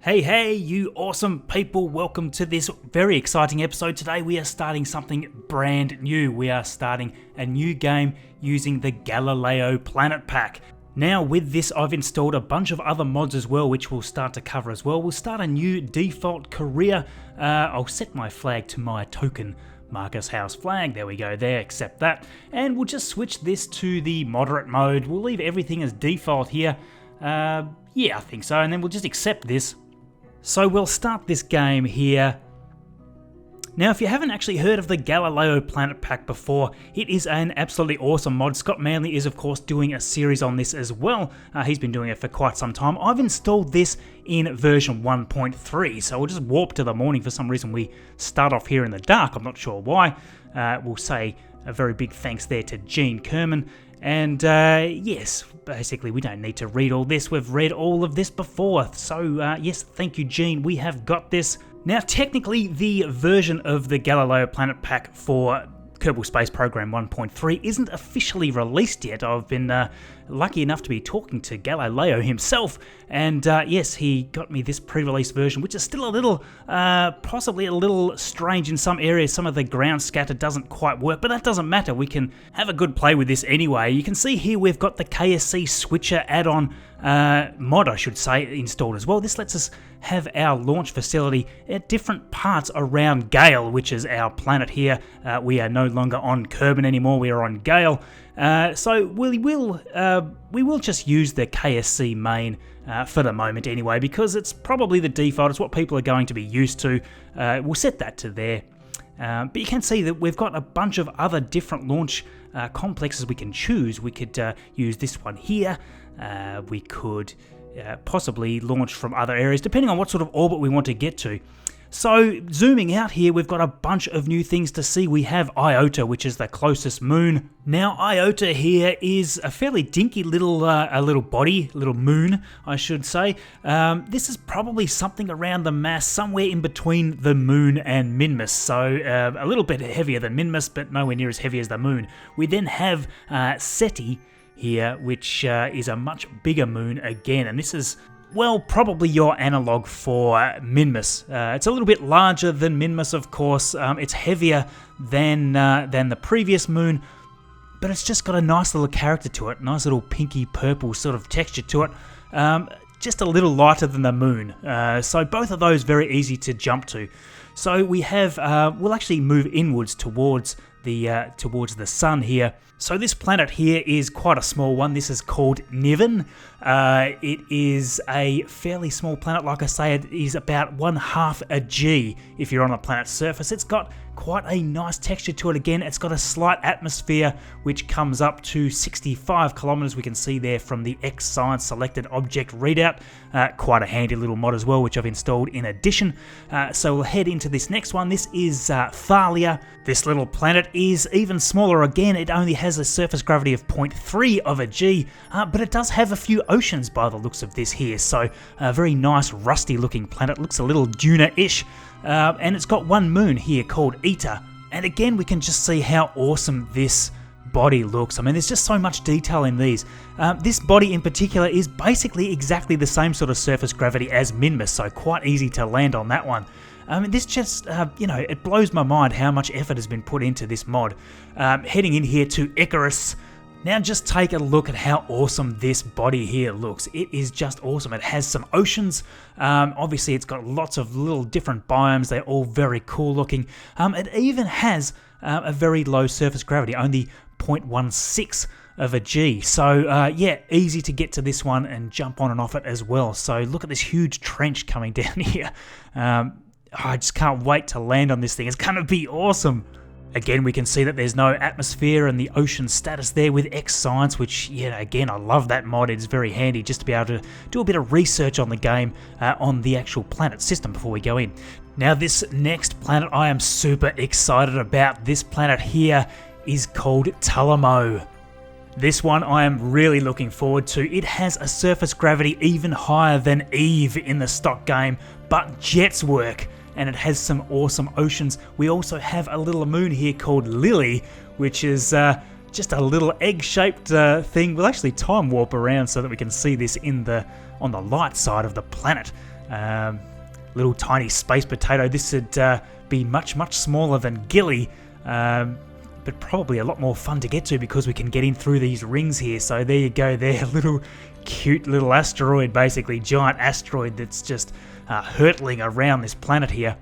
Hey, you awesome people, welcome to this very exciting episode. Today we are starting something brand new. We are starting a new game using the Galileo Planet Pack. Now with this I've installed a bunch of other mods as well, which we'll start to cover as well. We'll start a new default career. I'll set my flag to my token Marcus House flag. There we go, there, accept that. And we'll just switch this to the moderate mode. We'll leave everything as default here. Yeah, I think so, and then we'll just accept this. So we'll start this game here. Now, if you haven't actually heard of the Galileo Planet Pack before, it is an absolutely awesome mod. Scott Manley is, of course, doing a series on this as well. He's been doing it for quite some time. I've installed this in version 1.3, so we'll just warp to the morning. For some reason, we start off here in the dark. I'm not sure why. We'll say a very big thanks there to Gene Kerman. And yes, basically we don't need to read all this. We've read all of this before. So yes, thank you, Gene. We have got this. Now, technically, the version of the Galileo Planet Pack for Kerbal Space Program 1.3 isn't officially released yet. I've been lucky enough to be talking to Galileo himself, and yes, he got me this pre-release version, which is still a little, possibly a little strange in some areas. Some of the ground scatter doesn't quite work, but that doesn't matter. We can have a good play with this anyway. You can see here we've got the KSC switcher add-on mod, I should say, installed as well. This lets us have our launch facility at different parts around Gale, which is our planet here. We are no longer on Kerbin anymore, we are on Gale. So we will just use the KSC main for the moment anyway, because it's probably the default, it's what people are going to be used to. We'll set that to there. But you can see that we've got a bunch of other different launch complexes we can choose. We could use this one here. We could possibly launch from other areas, depending on what sort of orbit we want to get to. So, zooming out here, we've got a bunch of new things to see. We have Iota, which is the closest moon. Now, Iota here is a fairly dinky little little moon, I should say. This is probably something around the mass, somewhere in between the moon and Minmus. So, a little bit heavier than Minmus, but nowhere near as heavy as the moon. We then have SETI here, which is a much bigger moon again, and this is, well, probably your analog for Minmus. It's a little bit larger than Minmus, of course. It's heavier than the previous moon, but it's just got a nice little character to it, nice little pinky purple sort of texture to it. Just a little lighter than the moon. So both of those very easy to jump to. So we have, we'll actually move inwards towards the sun here. So this planet here is quite a small one. This is called Niven. It is a fairly small planet. Like I say, it is about 1/2 a G if you're on the planet's surface. It's got quite a nice texture to it again. It's got a slight atmosphere which comes up to 65 kilometers. We can see there from the X-Science selected object readout. Quite a handy little mod as well, which I've installed in addition. So we'll head into this next one. This is Thalia. This little planet is even smaller again. It only has a surface gravity of 0.3 of a G, but it does have a few oceans by the looks of this here. So a very nice rusty looking planet. Looks a little Duna-ish. And it's got one moon here called Eta. And again, we can just see how awesome this body looks. I mean, there's just so much detail in these. This body in particular is basically exactly the same sort of surface gravity as Minmus, so quite easy to land on that one. This just, it blows my mind how much effort has been put into this mod. Heading in here to Icarus. Now just take a look at how awesome this body here looks. It is just awesome. It has some oceans. Obviously it's got lots of little different biomes. They're all very cool looking. It even has a very low surface gravity, only 0.16 of a G. So yeah, easy to get to this one and jump on and off it as well. So look at this huge trench coming down here. I just can't wait to land on this thing. It's going to be awesome. Again, we can see that there's no atmosphere and the ocean status there with X-Science, which, yeah, again, I love that mod. It's very handy just to be able to do a bit of research on the game, on the actual planet system before we go in. Now, this next planet I am super excited about. This planet here is called Talamo. This one I am really looking forward to. It has a surface gravity even higher than Eve in the stock game, but jets work. And it has some awesome oceans. We also have a little moon here called Lily, which is just a little egg-shaped thing. We'll actually time warp around so that we can see this on the light side of the planet. Little tiny space potato. This would be much smaller than Gilly, but probably a lot more fun to get to because we can get in through these rings here. So there you go, there, little cute little asteroid, basically giant asteroid that's just hurtling around this planet here.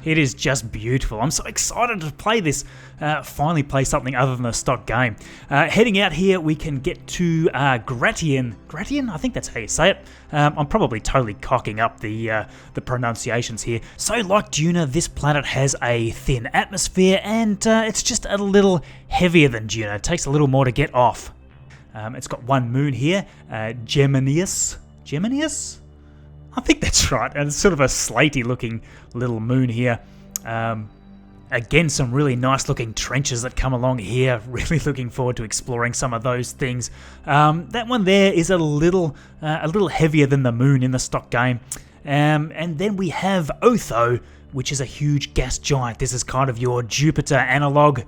It is just beautiful. I'm so excited to play this, finally play something other than a stock game. Heading out here, we can get to Gratian. Gratian? I think that's how you say it. I'm probably totally cocking up the pronunciations here. So like Duna, this planet has a thin atmosphere, and it's just a little heavier than Duna. It takes a little more to get off. It's got one moon here, Geminius? I think that's right, and it's sort of a slaty looking little moon here. Again, some really nice looking trenches that come along here. Really looking forward to exploring some of those things. That one there is a little heavier than the moon in the stock game. And then we have Otho, which is a huge gas giant. This is kind of your Jupiter analog.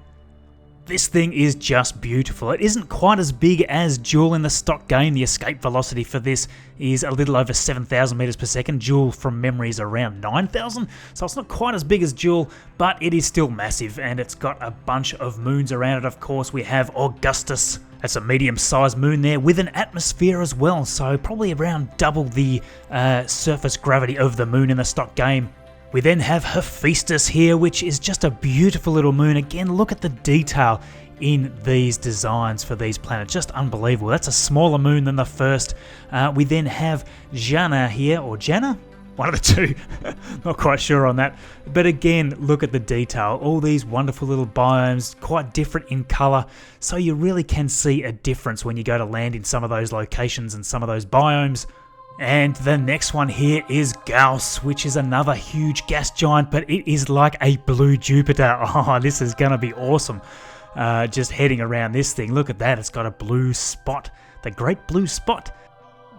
This thing is just beautiful. It isn't quite as big as Joule in the stock game. The escape velocity for this is a little over 7,000 meters per second. Joule from memory is around 9,000, so it's not quite as big as Joule, but it is still massive, and it's got a bunch of moons around it. Of course, we have Augustus. That's a medium-sized moon there with an atmosphere as well, so probably around double the surface gravity of the moon in the stock game. We then have Hephaestus here, which is just a beautiful little moon. Again, look at the detail in these designs for these planets. Just unbelievable. That's a smaller moon than the first. We then have Jana here, or Jana? One of the two. Not quite sure on that. But again, look at the detail. All these wonderful little biomes, quite different in color. So you really can see a difference when you go to land in some of those locations and some of those biomes. And the next one here is Gauss, which is another huge gas giant, but it is like a blue Jupiter. Oh, this is going to be awesome. Just heading around this thing. Look at that. It's got a blue spot. The great blue spot.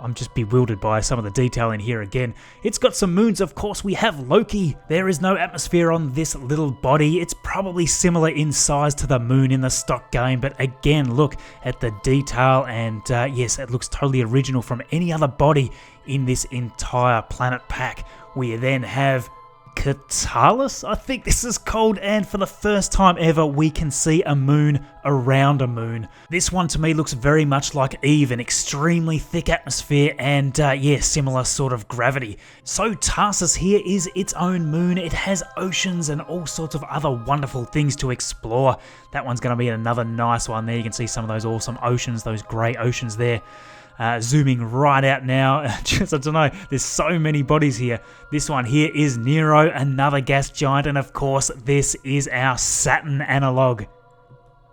I'm just bewildered by some of the detail in here again. It's got some moons, of course. We have Loki. There is no atmosphere on this little body. It's probably similar in size to the moon in the stock game, but again, look at the detail, and yes, it looks totally original from any other body in this entire planet pack. We then have Catullus, I think this is called, and for the first time ever we can see a moon around a moon. This one to me looks very much like Eve, an extremely thick atmosphere and yeah, similar sort of gravity. So Tarsus here is its own moon. It has oceans and all sorts of other wonderful things to explore. That one's going to be another nice one there. You can see some of those awesome oceans, those grey oceans there. Zooming right out now, just I don't know, there's so many bodies here. This one here is Nero, another gas giant, and of course this is our Saturn analog.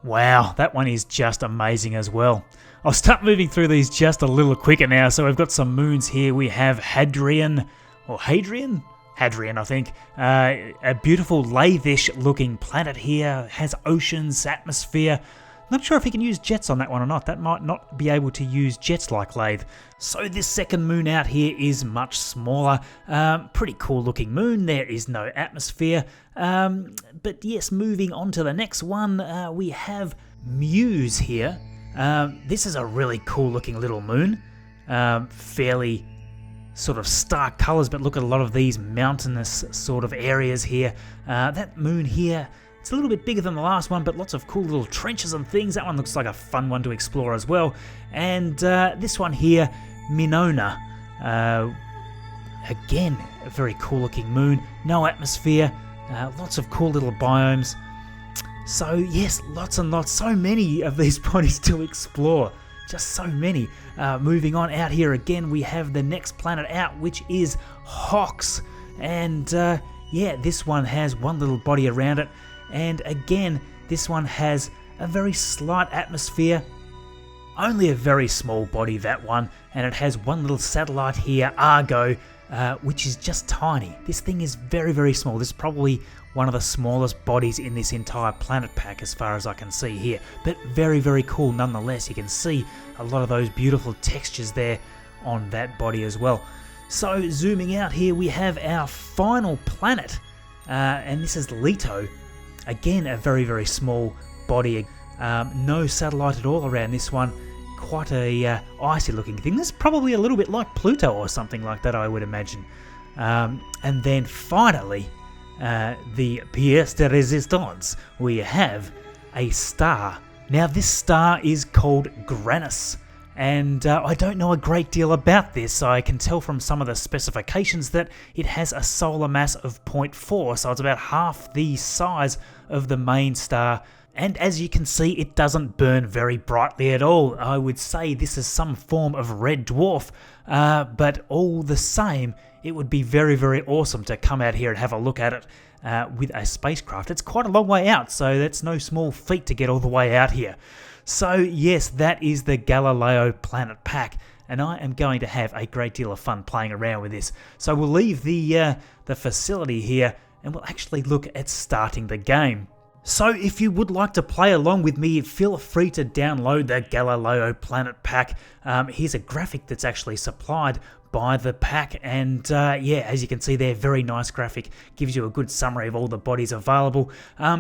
Wow, that one is just amazing as well. I'll start moving through these just a little quicker now. So we've got some moons here. We have Hadrian, or Hadrian? Hadrian, I think. A beautiful lathe-ish looking planet here, has oceans, atmosphere. Not sure if he can use jets on that one or not. That might not be able to use jets like Lathe. So this second moon out here is much smaller. Pretty cool looking moon. There is no atmosphere. But yes, moving on to the next one, we have Muse here. This is a really cool looking little moon. Fairly sort of stark colors, but look at a lot of these mountainous sort of areas here. That moon here, it's a little bit bigger than the last one, but lots of cool little trenches and things. That one looks like a fun one to explore as well. And this one here, Minona. Again, a very cool looking moon. No atmosphere. Lots of cool little biomes. So yes, lots and lots. So many of these bodies to explore. Just so many. Moving on out here again, we have the next planet out, which is Hox. And yeah, this one has one little body around it. And again, this one has a very slight atmosphere, only a very small body, that one, and it has one little satellite here, Argo, which is just tiny. This thing is very, very small. This is probably one of the smallest bodies in this entire planet pack as far as I can see here, but very, very cool nonetheless. You can see a lot of those beautiful textures there on that body as well. So zooming out here, we have our final planet, and this is Leto. Again, a very, very small body. No satellite at all around this one. quite a icy looking thing. This is probably a little bit like Pluto or something like that, I would imagine. And then finally, the pièce de résistance, we have a star. Now this star is called Granus, and I don't know a great deal about this. I can tell from some of the specifications that it has a solar mass of 0.4, so it's about half the size of the main star. And as you can see, it doesn't burn very brightly at all. I would say this is some form of red dwarf, but all the same, it would be very, very awesome to come out here and have a look at it with a spacecraft. It's quite a long way out, so that's no small feat to get all the way out here. So yes, that is the Galileo Planet Pack, and I am going to have a great deal of fun playing around with this. So we'll leave the facility here, and we'll actually look at starting the game. So if you would like to play along with me, feel free to download the Galileo Planet Pack. Here's a graphic that's actually supplied by the pack, and yeah, as you can see there, very nice graphic, gives you a good summary of all the bodies available.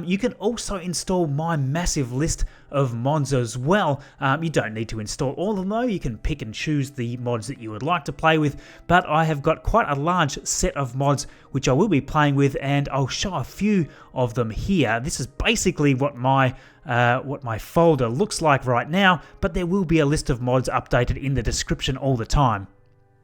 You can also install my massive list of mods as well. You don't need to install all of them though, you can pick and choose the mods that you would like to play with, but I have got quite a large set of mods which I will be playing with, and I'll show a few of them here. This is basically what my folder looks like right now, but there will be a list of mods updated in the description all the time.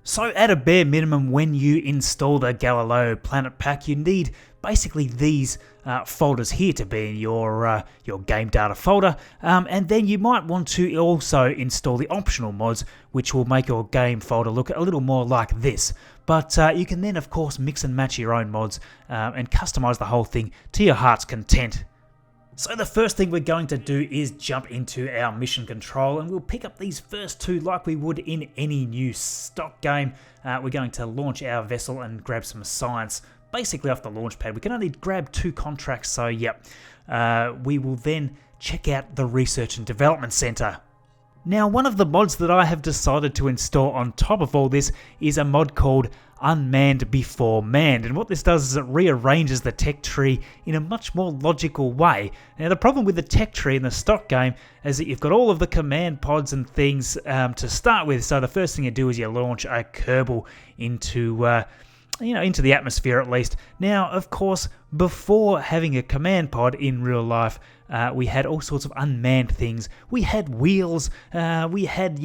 So at a bare minimum, when you install the Galileo Planet Pack, you need basically these folders here to be in your game data folder, and then you might want to also install the optional mods, which will make your game folder look a little more like this. But you can then of course mix and match your own mods and customize the whole thing to your heart's content. So the first thing we're going to do is jump into our mission control, and we'll pick up these first two like we would in any new stock game. We're going to launch our vessel and grab some science basically off the launch pad. We can only grab 2 contracts, so yep. We will then check out the Research and Development Center. Now, one of the mods that I have decided to install on top of all this is a mod called Unmanned Before Manned, and what this does is it rearranges the tech tree in a much more logical way. Now, the problem with the tech tree in the stock game is that you've got all of the command pods and things to start with, so the first thing you do is you launch a Kerbal into into the atmosphere at least. Now, of course, before having a command pod in real life, we had all sorts of unmanned things. We had wheels, we had,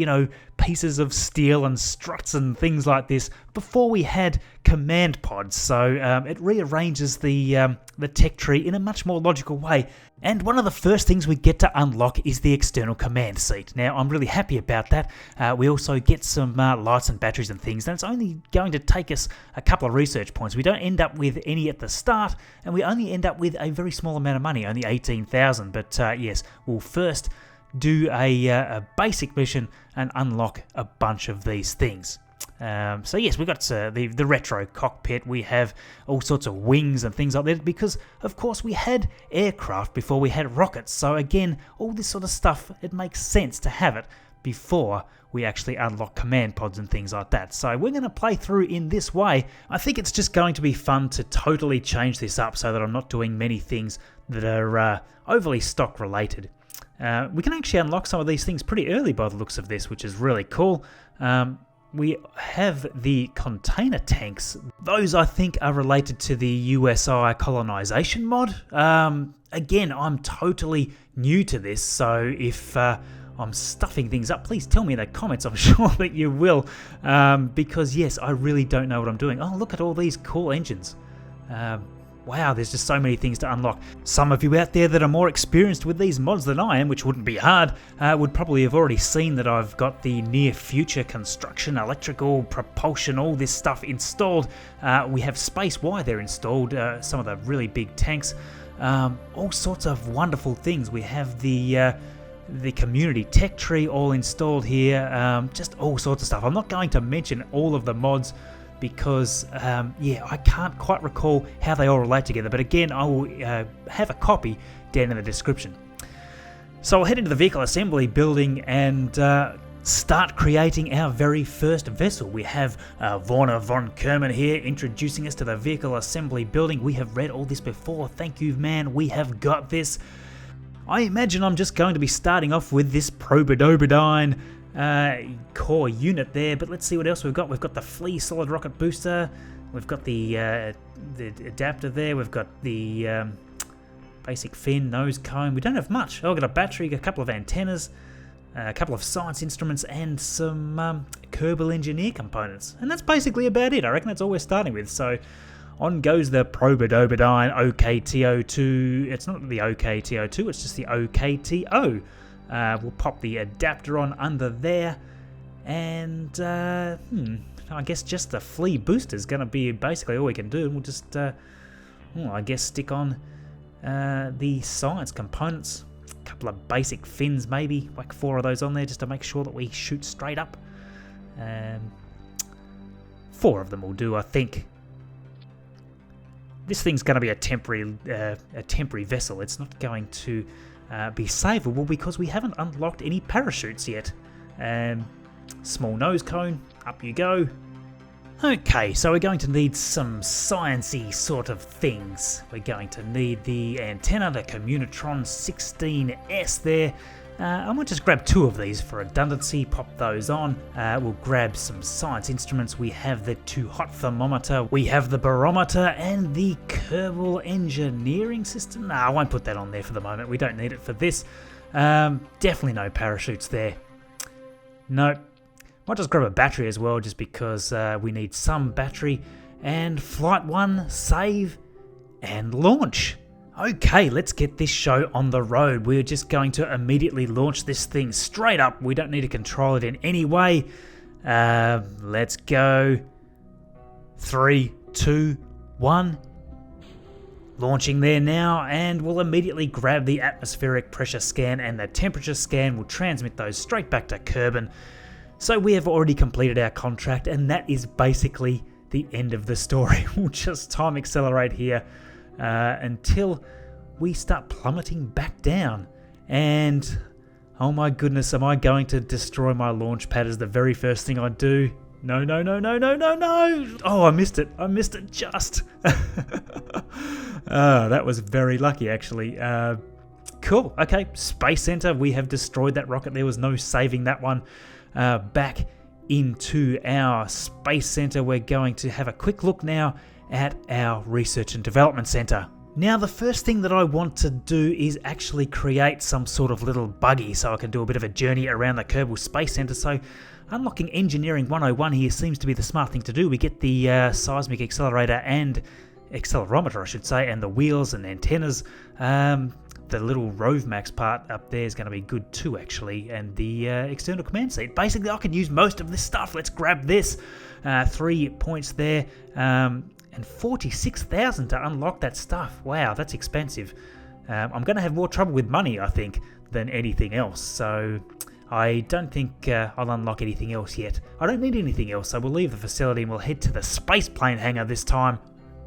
pieces of steel and struts and things like this before we had command pods. So it rearranges the tech tree in a much more logical way. And one of the first things we get to unlock is the external command seat. Now, I'm really happy about that. We also get some lights and batteries and things, and it's only going to take us a couple of research points. We don't end up with any at the start, and we only end up with a very small amount of money, only 18,000. But yes, we'll first do a basic mission and unlock a bunch of these things. So yes, we've got the retro cockpit, we have all sorts of wings and things like that, because of course we had aircraft before we had rockets. So again, all this sort of stuff, it makes sense to have it before we actually unlock command pods and things like that. So we're going to play through in this way. I think it's just going to be fun to totally change this up so that I'm not doing many things that are overly stock related. We can actually unlock some of these things pretty early by the looks of this, which is really cool. We have the container tanks. Those, I think, are related to the USI colonization mod. Again, I'm totally new to this, so if I'm stuffing things up, please tell me in the comments. I'm sure that you will, because yes, I really don't know what I'm doing. Oh, look at all these cool engines. Wow, there's just so many things to unlock. Some of you out there that are more experienced with these mods than I am, which wouldn't be hard, would probably have already seen that I've got the NearFutureConstruction, electrical, propulsion, all this stuff installed. We have SpaceY there installed, some of the really big tanks, all sorts of wonderful things. We have the CommunityTechTree all installed here, just all sorts of stuff. I'm not going to mention all of the mods because, yeah, I can't quite recall how they all relate together, but again, I will have a copy down in the description. So I'll head into the vehicle assembly building and start creating our very first vessel. We have Werner von Kerman here introducing us to the vehicle assembly building. We have read all this before. Thank you, man. We have got this. I imagine I'm just going to be starting off with this Probidobidyne core unit there, but let's see what else we've got. We've got the Flea solid rocket booster, we've got the adapter there, we've got the basic fin, nose cone. We don't have much. Oh, we've got a battery, a couple of antennas, a couple of science instruments, and some Kerbal engineer components. And that's basically about it. I reckon that's all we're starting with. So on goes the Probodobodyne OKTO2. It's not the OKTO2, it's just the OKTO. We'll pop the adapter on under there. And I guess just the Flea booster is going to be basically all we can do. And we'll just, I guess, stick on the science components. A couple of basic fins maybe, like 4 of those on there just to make sure that we shoot straight up. 4 of them will do, I think. This thing's going to be a temporary vessel. It's not going to be savable because we haven't unlocked any parachutes yet. Small nose cone, up you go. Okay, so we're going to need some sciencey sort of things. We're going to need the antenna, the Communitron 16S there. I might just grab 2 of these for redundancy, pop those on. We'll grab some science instruments. We have the 2 hot thermometer, we have the barometer, and the Kerbal engineering system. Nah, I won't put that on there for the moment. We don't need it for this. Definitely no parachutes there. Nope. Might just grab a battery as well, just because we need some battery. And flight 1, save, and launch. Okay, let's get this show on the road. We're just going to immediately launch this thing straight up. We don't need to control it in any way. Let's go. 3, 2, 1. Launching there now, and we'll immediately grab the atmospheric pressure scan and the temperature scan. We'll transmit those straight back to Kerbin. So we have already completed our contract, and that is basically the end of the story. We'll just time accelerate here until we start plummeting back down. And oh my goodness, am I going to destroy my launch pad as the very first thing I do? No, no, no, no, no, no, no! Oh, I missed it. I missed it just. That was very lucky, actually. Cool. Okay, Space Center. We have destroyed that rocket. There was no saving that one. Back into our Space Center, we're going to have a quick look now at our Research and Development Center. Now, the first thing that I want to do is actually create some sort of little buggy so I can do a bit of a journey around the Kerbal Space Center. So unlocking Engineering 101 here seems to be the smart thing to do. We get the seismic accelerator and accelerometer, I should say, and the wheels and antennas. The little RoveMax part up there is going to be good too, actually, and the external command seat. Basically, I can use most of this stuff. Let's grab this. 3 points there, and 46,000 to unlock that stuff. Wow, that's expensive. I'm going to have more trouble with money, I think, than anything else. So I don't think I'll unlock anything else yet. I don't need anything else, so we'll leave the facility and we'll head to the space plane hangar this time.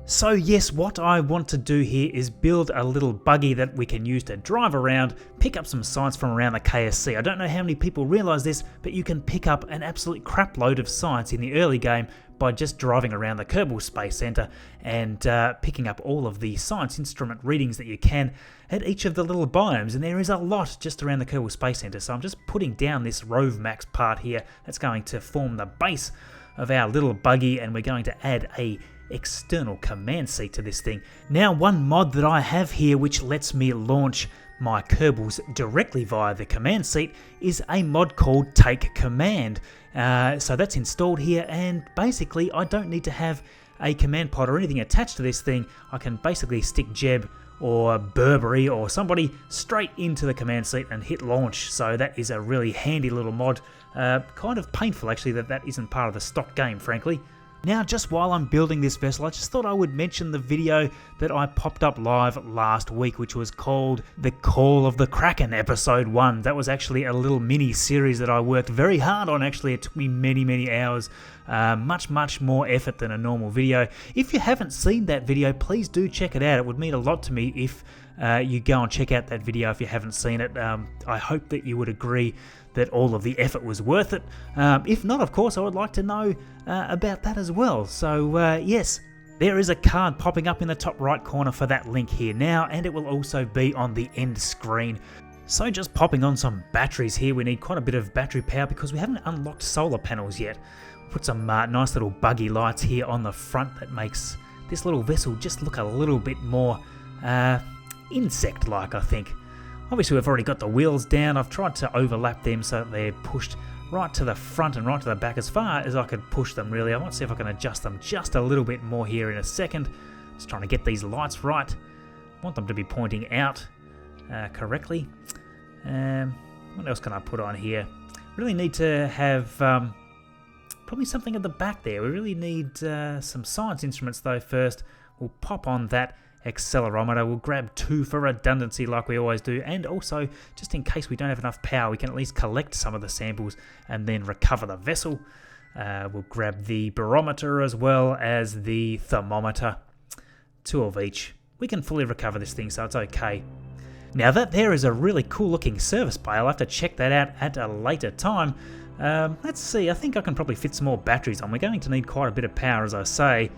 So yes, what I want to do here is build a little buggy that we can use to drive around, pick up some science from around the KSC. I don't know how many people realise this, but you can pick up an absolute crap load of science in the early game by just driving around the Kerbal Space Center and picking up all of the science instrument readings that you can at each of the little biomes. And there is a lot just around the Kerbal Space Center, so I'm just putting down this RoveMax part here. That's going to form the base of our little buggy, and we're going to add a external command seat to this thing. Now, one mod that I have here which lets me launch my Kerbals directly via the command seat is a mod called Take Command. So that's installed here, and basically I don't need to have a command pod or anything attached to this thing. I can basically stick Jeb or Burberry or somebody straight into the command seat and hit launch. So that is a really handy little mod. Kind of painful actually that isn't part of the stock game, frankly. Now, just while I'm building this vessel, I just thought I would mention the video that I popped up live last week, which was called The Call of the Kraken Episode 1. That was actually a little mini series that I worked very hard on. Actually, it took me many hours, much more effort than a normal video. If you haven't seen that video, please do check it out. It would mean a lot to me if you go and check out that video if you haven't seen it. I hope that you would agree that all of the effort was worth it. If not, of course, I would like to know about that as well. So yes, there is a card popping up in the top right corner for that link here now, and it will also be on the end screen. So just popping on some batteries here, we need quite a bit of battery power because we haven't unlocked solar panels yet. We'll put some nice little buggy lights here on the front that makes this little vessel just look a little bit more insect-like, I think. Obviously we've already got the wheels down. I've tried to overlap them so that they're pushed right to the front and right to the back as far as I could push them really. I might see if I can adjust them just a little bit more here in a second. Just trying to get these lights right. I want them to be pointing out correctly. What else can I put on here? Really need to have probably something at the back there. We really need some science instruments though first. We'll pop on that accelerometer. We'll grab 2 for redundancy like we always do, and also just in case we don't have enough power we can at least collect some of the samples and then recover the vessel. We'll grab the barometer as well as the thermometer. 2 of each. We can fully recover this thing, so it's okay. Now that there is a really cool looking service bay. I'll have to check that out at a later time. Let's see, I think I can probably fit some more batteries on. We're going to need quite a bit of power, as I say.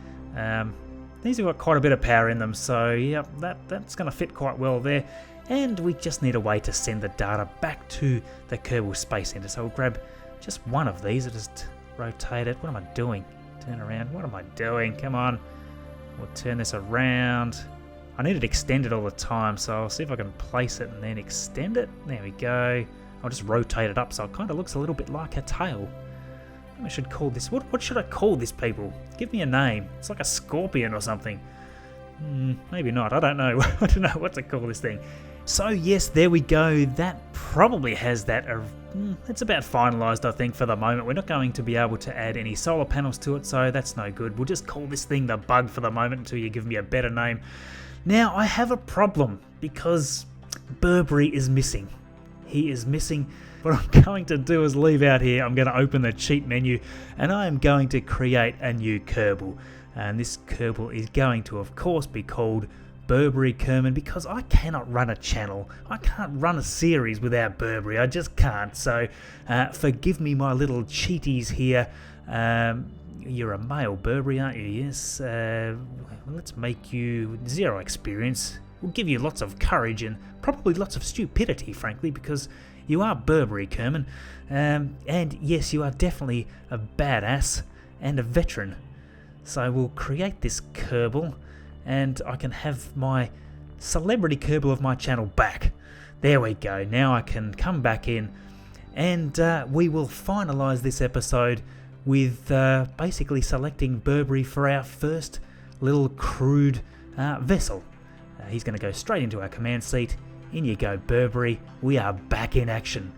These have got quite a bit of power in them, so yeah, that's going to fit quite well there. And we just need a way to send the data back to the Kerbal Space Center. So we'll grab just one of these and just rotate it. What am I doing? Turn around. What am I doing? Come on. We'll turn this around. I need it extended all the time, so I'll see if I can place it and then extend it. There we go. I'll just rotate it up so it kind of looks a little bit like a tail. I should call this. What should I call this, people? Give me a name. It's like a scorpion or something. Maybe not. I don't know. I don't know what to call this thing. So yes, there we go. That probably has that. It's about finalised, I think, for the moment. We're not going to be able to add any solar panels to it, so that's no good. We'll just call this thing the bug for the moment until you give me a better name. Now, I have a problem because Burberry is missing. He is missing. What I'm going to do is leave out here. I'm going to open the cheat menu and I am going to create a new Kerbal. And this Kerbal is going to, of course, be called Burberry Kerman because I cannot run a channel. I can't run a series without Burberry. I just can't. So forgive me, my little cheaties here. You're a male Burberry, aren't you? Yes. Let's make you 0 experience. We'll give you lots of courage and probably lots of stupidity, frankly, because you are Burberry Kerman. And yes, you are definitely a badass and a veteran. So we'll create this Kerbal and I can have my celebrity Kerbal of my channel back. There we go. Now I can come back in and we will finalise this episode with basically selecting Burberry for our first little crude vessel. He's going to go straight into our command seat. In you go, Burberry. We are back in action.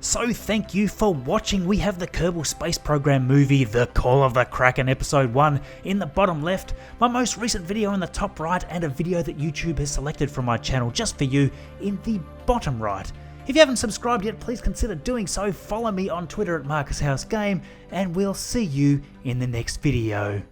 So thank you for watching. We have the Kerbal Space Program movie, The Call of the Kraken Episode 1 in the bottom left, my most recent video in the top right, and a video that YouTube has selected from my channel just for you in the bottom right. If you haven't subscribed yet, please consider doing so. Follow me on Twitter at MarcusHouseGame, and we'll see you in the next video.